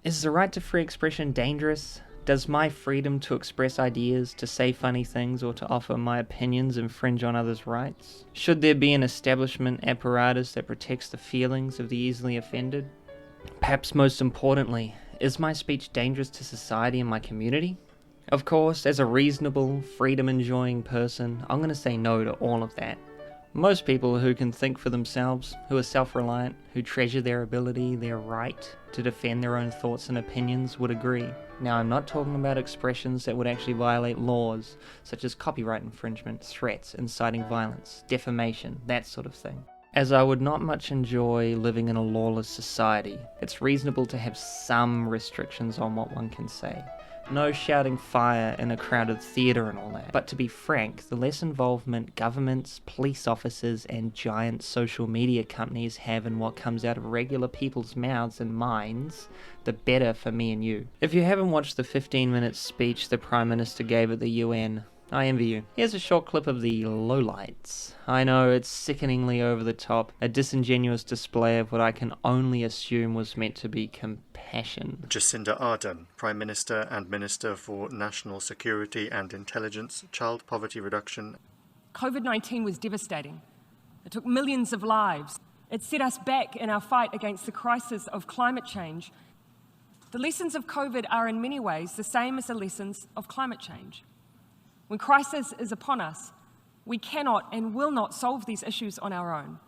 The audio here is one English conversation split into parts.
Is the right to free expression dangerous? Does my freedom to express ideas, to say funny things, or to offer my opinions infringe on others' rights? Should there be an establishment apparatus that protects the feelings of the easily offended? Perhaps most importantly, is my speech dangerous to society and my community? Of course, as a reasonable, freedom-enjoying person, I'm going to say no to all of that. Most people who can think for themselves, who are self-reliant, who treasure their ability, their right to defend their own thoughts and opinions would agree. Now, I'm not talking about expressions that would actually violate laws, such as copyright infringement, threats, inciting violence, defamation, that sort of thing. As I would not much enjoy living in a lawless society, it's reasonable to have some restrictions on what one can say. No shouting fire in a crowded theatre and all that. But to be frank, the less involvement governments, police officers, and giant social media companies have in what comes out of regular people's mouths and minds, the better for me and you. If you haven't watched the 15-minute speech the Prime Minister gave at the UN, I envy you. Here's a short clip of the lowlights. I know it's sickeningly over the top, a disingenuous display of what I can only assume was meant to be compassion. Jacinda Arden, Prime Minister and Minister for National Security and Intelligence, Child Poverty Reduction. COVID-19 was devastating. It took millions of lives. It set us back in our fight against the crisis of climate change. The lessons of COVID are in many ways the same as the lessons of climate change. When crisis is upon us, we cannot and will not solve these issues on our own.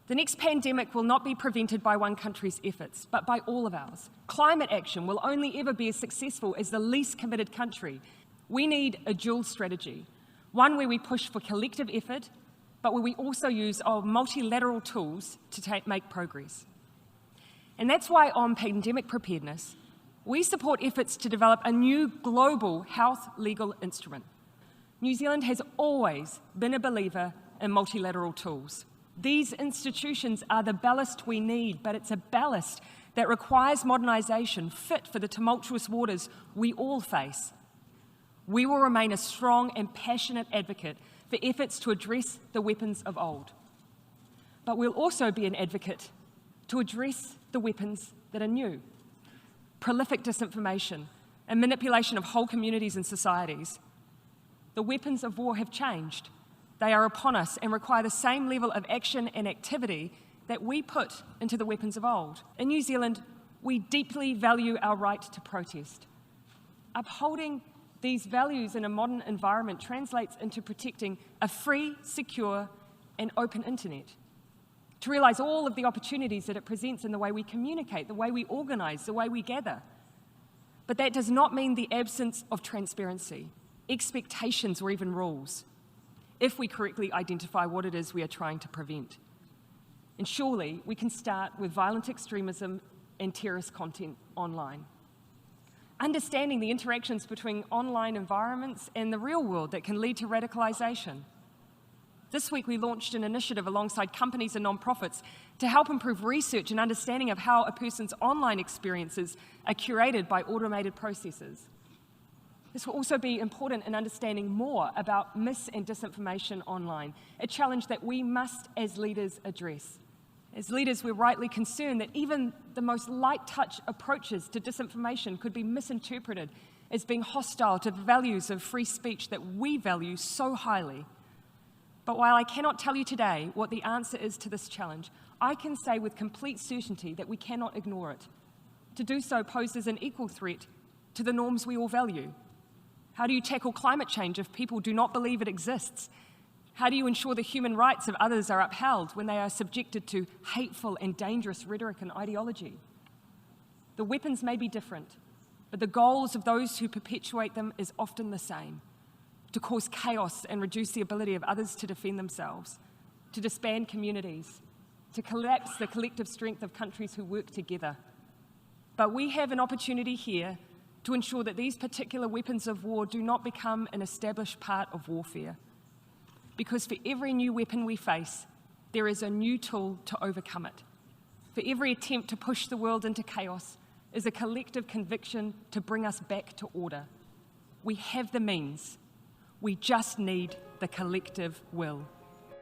The next pandemic will not be prevented by one country's efforts, but by all of ours. Climate action will only ever be as successful as the least committed country. We need a dual strategy, one where we push for collective effort, but where we also use our multilateral tools to make progress. And that's why on pandemic preparedness, we support efforts to develop a new global health legal instrument. New Zealand has always been a believer in multilateral tools. These institutions are the ballast we need, but it's a ballast that requires modernisation fit for the tumultuous waters we all face. We will remain a strong and passionate advocate for efforts to address the weapons of old. But we'll also be an advocate to address the weapons that are new. Prolific disinformation and manipulation of whole communities and societies. The weapons of war have changed. They are upon us and require the same level of action and activity that we put into the weapons of old. In New Zealand, we deeply value our right to protest. Upholding these values in a modern environment translates into protecting a free, secure, and open internet. To realise all of the opportunities that it presents in the way we communicate, the way we organise, the way we gather. But that does not mean the absence of transparency, expectations, or even rules, if we correctly identify what it is we are trying to prevent. And surely we can start with violent extremism and terrorist content online. Understanding the interactions between online environments and the real world that can lead to radicalisation. This week we launched an initiative alongside companies and non-profits to help improve research and understanding of how a person's online experiences are curated by automated processes. This will also be important in understanding more about mis- and disinformation online, a challenge that we must as leaders address. As leaders, we're rightly concerned that even the most light-touch approaches to disinformation could be misinterpreted as being hostile to the values of free speech that we value so highly. But while I cannot tell you today what the answer is to this challenge, I can say with complete certainty that we cannot ignore it. To do so poses an equal threat to the norms we all value. How do you tackle climate change if people do not believe it exists? How do you ensure the human rights of others are upheld when they are subjected to hateful and dangerous rhetoric and ideology? The weapons may be different, but the goals of those who perpetuate them is often the same: to cause chaos and reduce the ability of others to defend themselves, to disband communities, to collapse the collective strength of countries who work together. But we have an opportunity here to ensure that these particular weapons of war do not become an established part of warfare. Because for every new weapon we face, there is a new tool to overcome it. For every attempt to push the world into chaos is a collective conviction to bring us back to order. We have the means. We just need the collective will.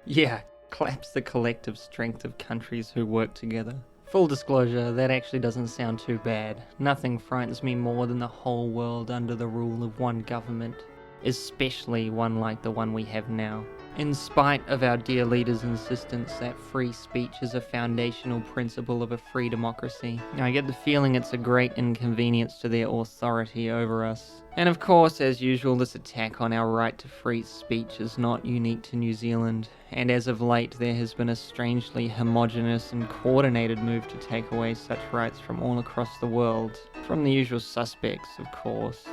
Yeah, collapse the collective strength of countries who work together. Full disclosure, that actually doesn't sound too bad. Nothing frightens me more than the whole world under the rule of one government, especially one like the one we have now. In spite of our dear leaders' insistence that free speech is a foundational principle of a free democracy, I get the feeling it's a great inconvenience to their authority over us. And of course, as usual, this attack on our right to free speech is not unique to New Zealand, and as of late there has been a strangely homogenous and coordinated move to take away such rights from all across the world, from the usual suspects, of course.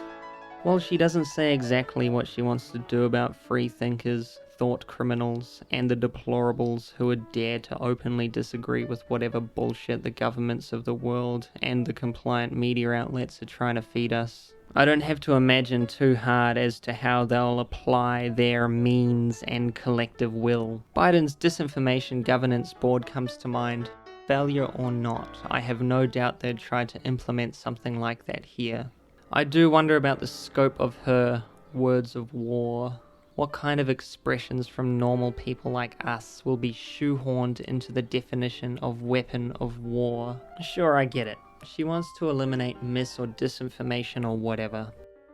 While she doesn't say exactly what she wants to do about free thinkers, thought criminals, and the deplorables who would dare to openly disagree with whatever bullshit the governments of the world and the compliant media outlets are trying to feed us, I don't have to imagine too hard as to how they'll apply their means and collective will. Biden's Disinformation Governance Board comes to mind. Failure or not, I have no doubt they'd try to implement something like that here. I do wonder about the scope of her words of war. What kind of expressions from normal people like us will be shoehorned into the definition of weapon of war? Sure, I get it. She wants to eliminate mis or disinformation or whatever.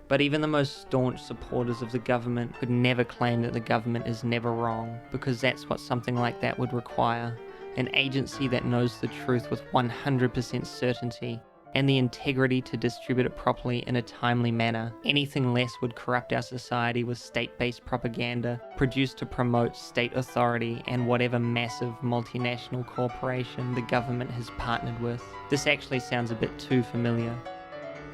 But even the most staunch supporters of the government would never claim that the government is never wrong, because that's what something like that would require. An agency that knows the truth with 100% certainty, and the integrity to distribute it properly in a timely manner. Anything less would corrupt our society with state-based propaganda produced to promote state authority and whatever massive multinational corporation the government has partnered with. This actually sounds a bit too familiar.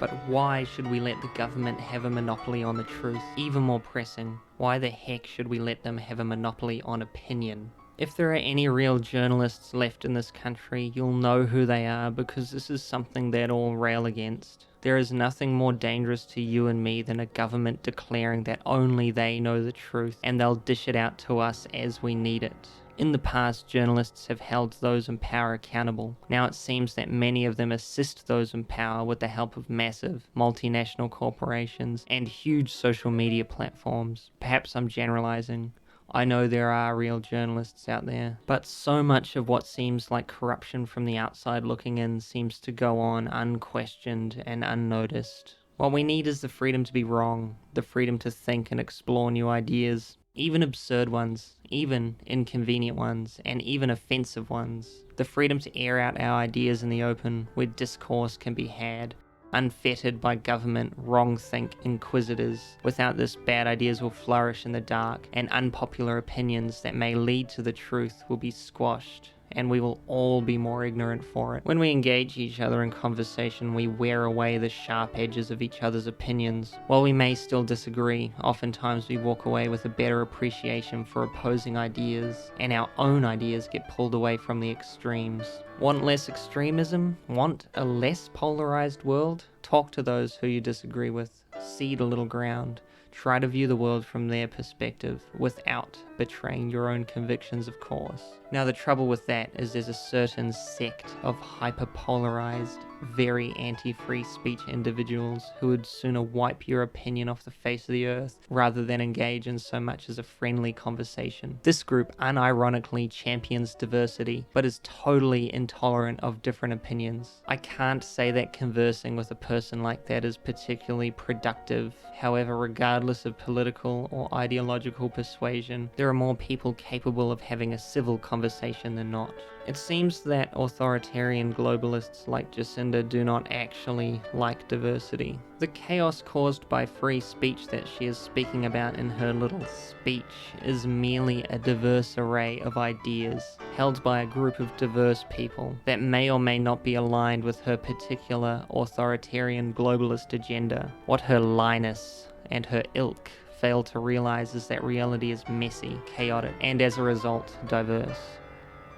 But why should we let the government have a monopoly on the truth? Even more pressing, why the heck should we let them have a monopoly on opinion? If there are any real journalists left in this country, you'll know who they are, because this is something they'd all rail against. There is nothing more dangerous to you and me than a government declaring that only they know the truth and they'll dish it out to us as we need it. In the past, journalists have held those in power accountable. Now it seems that many of them assist those in power with the help of massive multinational corporations and huge social media platforms. Perhaps I'm generalizing. I know there are real journalists out there, but so much of what seems like corruption from the outside looking in seems to go on unquestioned and unnoticed. What we need is the freedom to be wrong, the freedom to think and explore new ideas, even absurd ones, even inconvenient ones, and even offensive ones. The freedom to air out our ideas in the open, where discourse can be had, unfettered by government wrong-think inquisitors. Without this, bad ideas will flourish in the dark, and unpopular opinions that may lead to the truth will be squashed, and we will all be more ignorant for it. When we engage each other in conversation, we wear away the sharp edges of each other's opinions. While we may still disagree, oftentimes we walk away with a better appreciation for opposing ideas, and our own ideas get pulled away from the extremes. Want less extremism? Want a less polarized world? Talk to those who you disagree with. Cede a little ground. Try to view the world from their perspective, without betraying your own convictions, of course. Now, the trouble with that is there's a certain sect of hyper-polarized, very anti-free speech individuals who would sooner wipe your opinion off the face of the earth rather than engage in so much as a friendly conversation. This group unironically champions diversity, but is totally intolerant of different opinions. I can't say that conversing with a person like that is particularly productive. However, regardless of political or ideological persuasion, there are more people capable of having a civil conversation than not. It seems that authoritarian globalists like Jacinda do not actually like diversity. The chaos caused by free speech that she is speaking about in her little speech is merely a diverse array of ideas held by a group of diverse people that may or may not be aligned with her particular authoritarian globalist agenda. What her Linus and her ilk fail to realize is that reality is messy, chaotic, and as a result, diverse.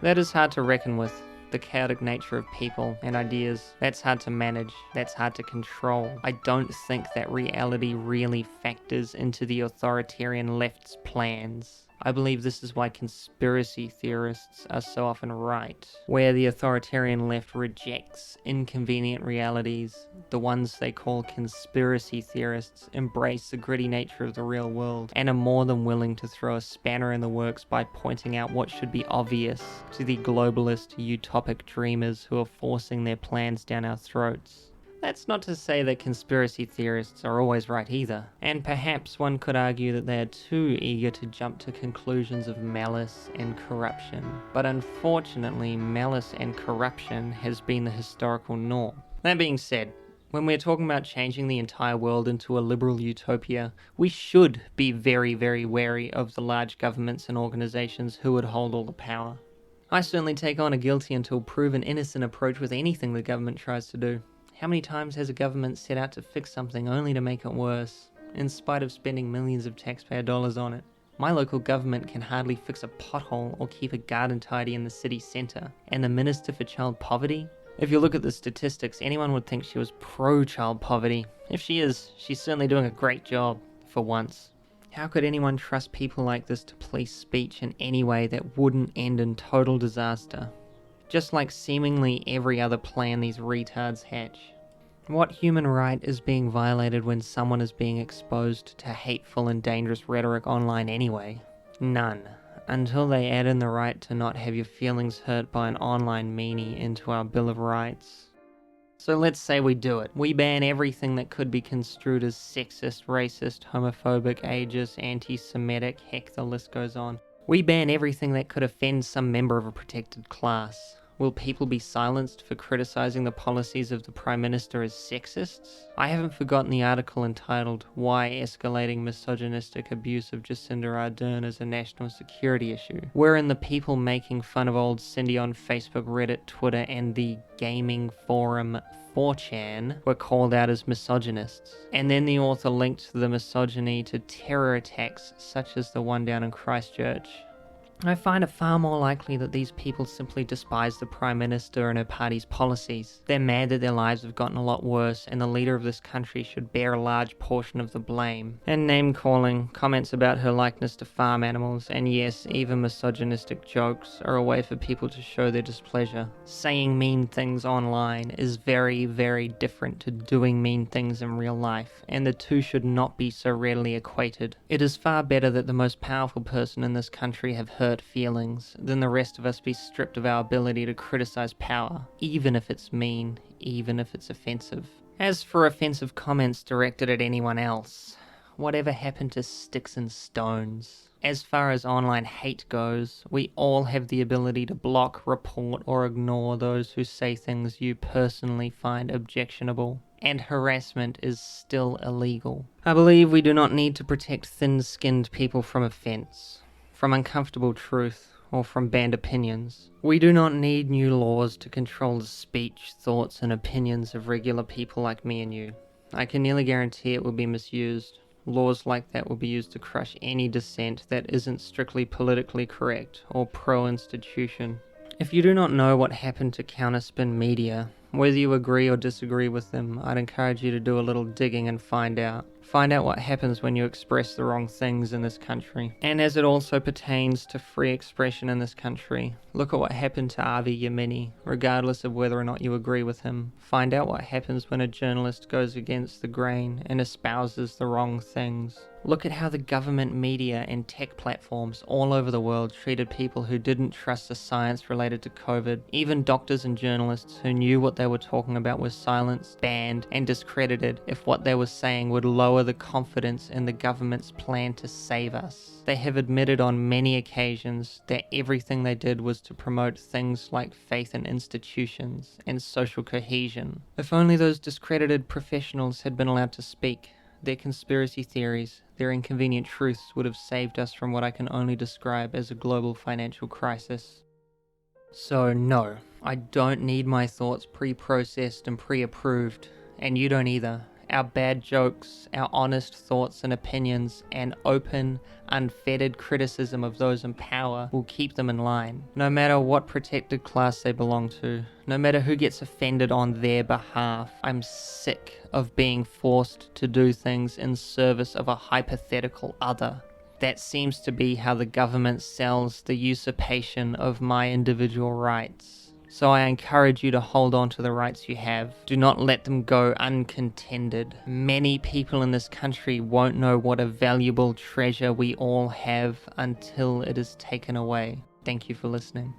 That is hard to reckon with. The chaotic nature of people and ideas, that's hard to manage, that's hard to control. I don't think that reality really factors into the authoritarian left's plans. I believe this is why conspiracy theorists are so often right. Where the authoritarian left rejects inconvenient realities, the ones they call conspiracy theorists embrace the gritty nature of the real world and are more than willing to throw a spanner in the works by pointing out what should be obvious to the globalist, utopic dreamers who are forcing their plans down our throats. That's not to say that conspiracy theorists are always right either, and perhaps one could argue that they are too eager to jump to conclusions of malice and corruption. But unfortunately, malice and corruption has been the historical norm. That being said, when we're talking about changing the entire world into a liberal utopia, we should be very, very wary of the large governments and organizations who would hold all the power. I certainly take on a guilty until proven innocent approach with anything the government tries to do. How many times has a government set out to fix something only to make it worse, in spite of spending millions of taxpayer dollars on it? My local government can hardly fix a pothole or keep a garden tidy in the city centre, and the Minister for Child Poverty? If you look at the statistics, anyone would think she was pro-child poverty. If she is, she's certainly doing a great job, for once. How could anyone trust people like this to police speech in any way that wouldn't end in total disaster? Just like seemingly every other plan these retards hatch. What human right is being violated when someone is being exposed to hateful and dangerous rhetoric online anyway? None. Until they add in the right to not have your feelings hurt by an online meanie into our Bill of Rights. So let's say we do it. We ban everything that could be construed as sexist, racist, homophobic, ageist, anti-Semitic, heck, the list goes on. We ban everything that could offend some member of a protected class. Will people be silenced for criticizing the policies of the Prime Minister as sexists? I haven't forgotten the article entitled "Why Escalating Misogynistic Abuse of Jacinda Ardern is a National Security Issue," wherein the people making fun of old Cindy on Facebook, Reddit, Twitter, and the gaming forum 4chan were called out as misogynists. And then the author linked the misogyny to terror attacks such as the one down in Christchurch. I find it far more likely that these people simply despise the Prime Minister and her party's policies. They're mad that their lives have gotten a lot worse and the leader of this country should bear a large portion of the blame. And name-calling, comments about her likeness to farm animals, and yes, even misogynistic jokes are a way for people to show their displeasure. Saying mean things online is very, very different to doing mean things in real life, and the two should not be so readily equated. It is far better that the most powerful person in this country have hurt feelings than the rest of us be stripped of our ability to criticize power, even if it's mean, even if it's offensive. As for offensive comments directed at anyone else, whatever happened to sticks and stones? As far as online hate goes, we all have the ability to block, report, or ignore those who say things you personally find objectionable. And harassment is still illegal. I believe we do not need to protect thin-skinned people from offense, from uncomfortable truth, or from banned opinions. We do not need new laws to control the speech, thoughts, and opinions of regular people like me and you. I can nearly guarantee it will be misused. Laws like that will be used to crush any dissent that isn't strictly politically correct or pro-institution. If you do not know what happened to counterspin media, whether you agree or disagree with them, I'd encourage you to do a little digging and find out. Find out what happens when you express the wrong things in this country. And as it also pertains to free expression in this country, look at what happened to Avi Yemini, regardless of whether or not you agree with him. Find out what happens when a journalist goes against the grain and espouses the wrong things. Look at how the government, media, and tech platforms all over the world treated people who didn't trust the science related to COVID. Even doctors and journalists who knew what they were talking about were silenced, banned, and discredited if what they were saying would lower the confidence in the government's plan to save us. They have admitted on many occasions that everything they did was to promote things like faith in institutions and social cohesion. If only those discredited professionals had been allowed to speak, their conspiracy theories, their inconvenient truths would have saved us from what I can only describe as a global financial crisis. So no, I don't need my thoughts pre-processed and pre-approved, and you don't either. Our bad jokes, our honest thoughts and opinions, and open, unfettered criticism of those in power will keep them in line, no matter what protected class they belong to, no matter who gets offended on their behalf. I'm sick of being forced to do things in service of a hypothetical other. That seems to be how the government sells the usurpation of my individual rights. So I encourage you to hold on to the rights you have. Do not let them go uncontended. Many people in this country won't know what a valuable treasure we all have until it is taken away. Thank you for listening.